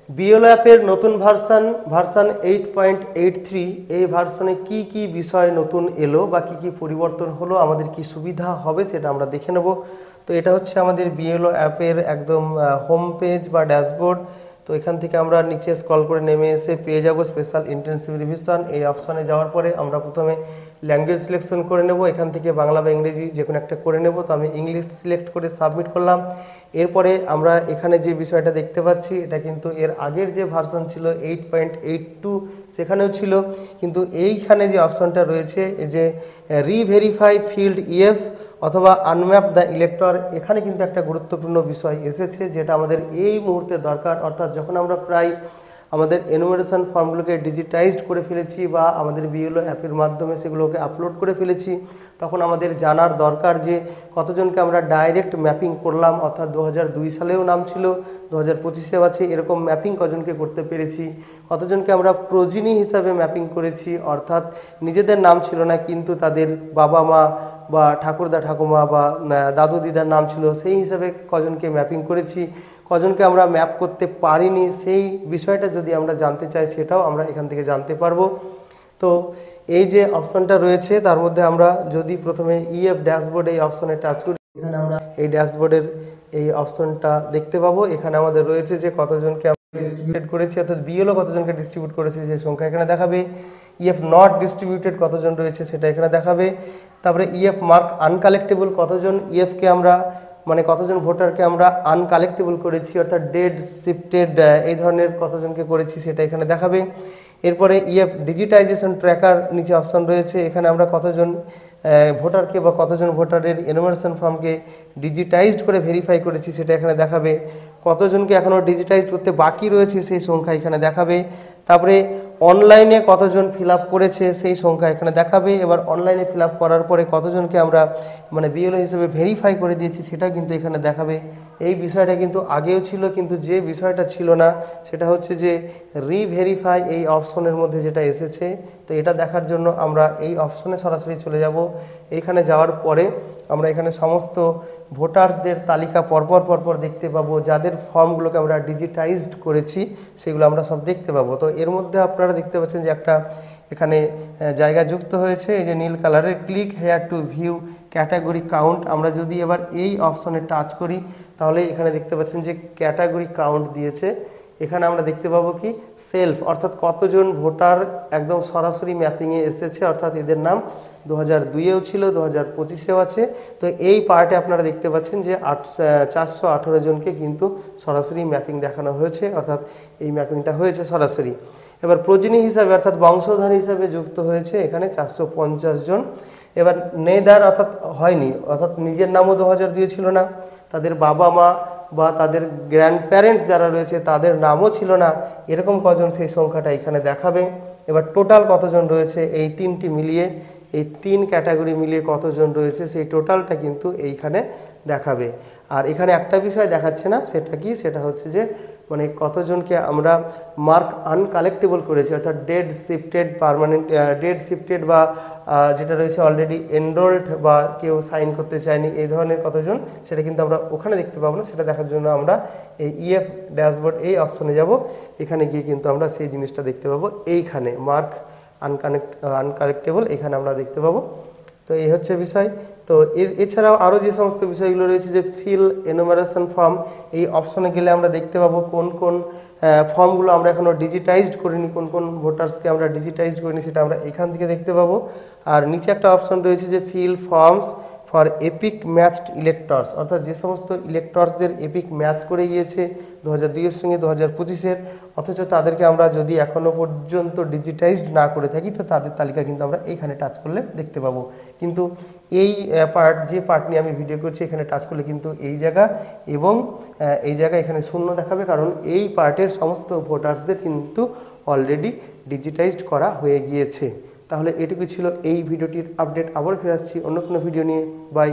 BLO অ্যাপের নতুন version 8.83 এই ভার্সনে কি কি বিষয় নতুন এলো বা কি কি পরিবর্তন হলো, আমাদের কি সুবিধা হবে সেটা আমরা দেখে নেব। তো এটা হচ্ছে আমাদের বিএলও অ্যাপের একদম হোম পেজ বা ড্যাশবোর্ড। তো এখান থেকে আমরা নিচে স্ক্রল করে নেমে এসে পেয়ে যাব স্পেশাল ইন্টেন্সিভ রিভিশন। এই অপশনে যাওয়ার পরে আমরা প্রথমে ল্যাঙ্গুয়েজ সিলেকশন করে নেব, এখান থেকে বাংলা বা ইংরেজি যে কোনো একটা করে নেব। তো আমি ইংলিশ সিলেক্ট করে সাবমিট করলাম। এরপরে আমরা এখানে যে বিষয়টা দেখতে পাচ্ছি, এটা কিন্তু এর আগের যে ভার্সন ছিল 8.82 সেখানেও ছিল, কিন্তু এইখানে যে অপশনটা রয়েছে এই যে রিভেরিফাই ফিল্ড ইএফ অথবা আনম্যাপ দ্য ইলেক্টর, এখানে কিন্তু একটা গুরুত্বপূর্ণ বিষয় এসেছে যেটা আমাদের এই মুহূর্তে দরকার। অর্থাৎ যখন আমরা প্রায় আমাদের এনুমারেশন ফর্মগুলোকে ডিজিটাইজড করে ফেলেছি বা আমাদের বিএলও অ্যাপের মাধ্যমে সেগুলোকে আপলোড করে ফেলেছি, তখন আমাদের জানার দরকার যে কতজনকে আমরা ডাইরেক্ট ম্যাপিং করলাম। অর্থাৎ 2002 সালেও নাম ছিল, 2025-এও আছে, এরকম ম্যাপিং কজনকে করতে পেরেছি, কতজনকে আমরা প্রোজিনি হিসাবে ম্যাপিং করেছি, অর্থাৎ নিজেদের নাম ছিল না কিন্তু তাদের বাবা মা বা ঠাকুরদা ঠাকুমা বা দাদু দিদার নাম ছিল, সেই হিসাবে কজনকে ম্যাপিং করেছি, কজনকে আমরা ম্যাপ করতে পারিনি, সেই বিষয়টা যদি আমরা জানতে চাই সেটাও আমরা এখান থেকে জানতে পারবো। তো এই যে অপশনটা রয়েছে তার মধ্যে আমরা যদি প্রথমে ইএফ ড্যাশবোর্ড এই অপশনে টাচ করি, এখানে আমরা এই ড্যাশবোর্ডের এই অপশনটা দেখতে পাবো। এখানে আমাদের রয়েছে যে কতজনকে আমরা ডিস্ট্রিবিউট করেছি, অর্থাৎ বিএলও কতজনকে ডিস্ট্রিবিউট করেছে সেই সংখ্যা এখানে দেখাবে। ইএফ নট ডিস্ট্রিবিউটেড কতজন রয়েছে সেটা এখানে দেখাবে। তারপরে ইএফ মার্ক আনকালেক্টেবল, কতজন ইএফকে আমরা মানে কতজন ভোটারকে আমরা আনকালেক্টেবল করেছি, অর্থাৎ ডেড শিফটেড এই ধরনের কতজনকে করেছি সেটা এখানে দেখাবে। এরপরে ইএফ ডিজিটাইজেশন ট্র্যাকার নিচে অপশন রয়েছে, এখানে আমরা কতজন ভোটারকে বা কতজন ভোটারের এনুমারেশন ফর্মকে ডিজিটাইজড করে ভেরিফাই করেছি সেটা এখানে দেখাবে। কতজনকে এখনও ডিজিটাইজড করতে বাকি রয়েছে সেই সংখ্যা এখানে দেখাবে। তারপরে অনলাইনে কতজন ফিল আপ করেছে সেই সংখ্যা এখানে দেখাবে। এবার অনলাইনে ফিল আপ করার পরে কতজনকে আমরা মানে বিএলও হিসেবে ভেরিফাই করে দিয়েছি সেটা কিন্তু এখানে দেখাবে। এই বিষয়টা কিন্তু আগেও ছিল, কিন্তু যে বিষয়টা ছিল না সেটা হচ্ছে যে রিভেরিফাই এই অপশনের মধ্যে যেটা এসেছে। তো এটা দেখার জন্য আমরা এই অপশনে সরাসরি চলে যাব। এইখানে যাওয়ার পরে আমরা এখানে সমস্ত ভোটার্সদের তালিকা পরপর দেখতে পাবো, যাদের ফর্মগুলোকে আমরা ডিজিটাইজড করেছি সেগুলো আমরা সব দেখতে পাবো। তো এর মধ্যে আপনারা দেখতে পাচ্ছেন যে একটা এখানে জায়গা যুক্ত হয়েছে, এই যে নীল কালারের click here two view category count. আমরা যদি এবার এই অপশনে টাচ করি তাহলে এখানে দেখতে পাচ্ছেন যে ক্যাটাগরি কাউন্ট দিয়েছে। এখানে আমরা দেখতে পাবো কি সেলফ, অর্থাৎ কতজন ভোটার একদম সরাসরি ম্যাপিংয়ে এসেছে, অর্থাৎ এদের নাম 2002-এও ছিল, 2025-এও আছে। তো এই পার্টে আপনারা দেখতে পাচ্ছেন যে 418 জনকে কিন্তু সরাসরি ম্যাপিং দেখানো হয়েছে, অর্থাৎ এই ম্যাপিংটা হয়েছে সরাসরি। এবার প্রজনী হিসাবে অর্থাৎ বংশধর হিসাবে যুক্ত হয়েছে এখানে 450 জন। এবার নেদার অর্থাৎ হয়নি, অর্থাৎ নিজের নামও 2002 ছিল না, তাদের বাবা মা বা তাদের গ্র্যান্ড প্যারেন্টস যারা রয়েছে তাদের নামও ছিল না, এরকম কজন সেই সংখ্যাটা এখানে দেখাবে। এবার টোটাল কতজন রয়েছে এই তিনটি মিলিয়ে, এই তিন ক্যাটাগরি মিলিয়ে কতজন রয়েছে সেই টোটালটা কিন্তু এইখানে দেখাবে। আর এখানে একটা বিষয় দেখাচ্ছে না, সেটা কি, সেটা হচ্ছে যে মানে কতজনকে আমরা মার্ক আনকালেক্টেবল করেছি, অর্থাৎ dead shifted permanent dead shifted বা যেটা রয়েছে অলরেডি এনরোলড বা কেউ সাইন করতে চায়নি এই ধরনের কতজন, সেটা কিন্তু আমরা ওখানে দেখতে পাবো না। সেটা দেখার জন্য আমরা এই ইএফ ড্যাশবোর্ড এই অপশনে যাব, এখানে গিয়ে কিন্তু আমরা সেই জিনিসটা দেখতে পাবো। এইখানে মার্ক আনকালেক্টেবল এখানে আমরা দেখতে পাবো। তো এই হচ্ছে বিষয়। তো এছাড়াও আরও যে সমস্ত বিষয়গুলো রয়েছে যে ফিল এনুমারেশন ফর্ম, এই অপশনে গেলে আমরা দেখতে পাবো কোন কোন ফর্মগুলো আমরা এখনও ডিজিটাইজড করিনি, কোন কোন ভোটার্সকে আমরা ডিজিটাইজড করিনি সেটা আমরা এখান থেকে দেখতে পাবো। আর নিচে একটা অপশন রয়েছে যে fill forms for EPIC matched electors, অর্থাৎ যে সমস্ত ইলেক্টর্সদের এপিক ম্যাচ করে গিয়েছে 2002-এর সঙ্গে 2025-এর, অথচ তাদেরকে আমরা যদি এখনও পর্যন্ত ডিজিটাইজড না করে থাকি তো তাদের তালিকা কিন্তু আমরা এইখানে টাচ করলে দেখতে পাবো। কিন্তু এই যে পার্ট নিয়ে আমি ভিডিও করছি এখানে টাচ করলে কিন্তু এই জায়গা এবং এই জায়গা এখানে শূন্য দেখাবে, কারণ এই পার্টের সমস্ত ভোটার্সদের কিন্তু অলরেডি ডিজিটাইজড করা হয়ে গিয়েছে। তাহলে এটুকু ছিল এই ভিডিওটির আপডেট। আবার ফিরে আসছি অন্য কোনো ভিডিও নিয়ে। বাই।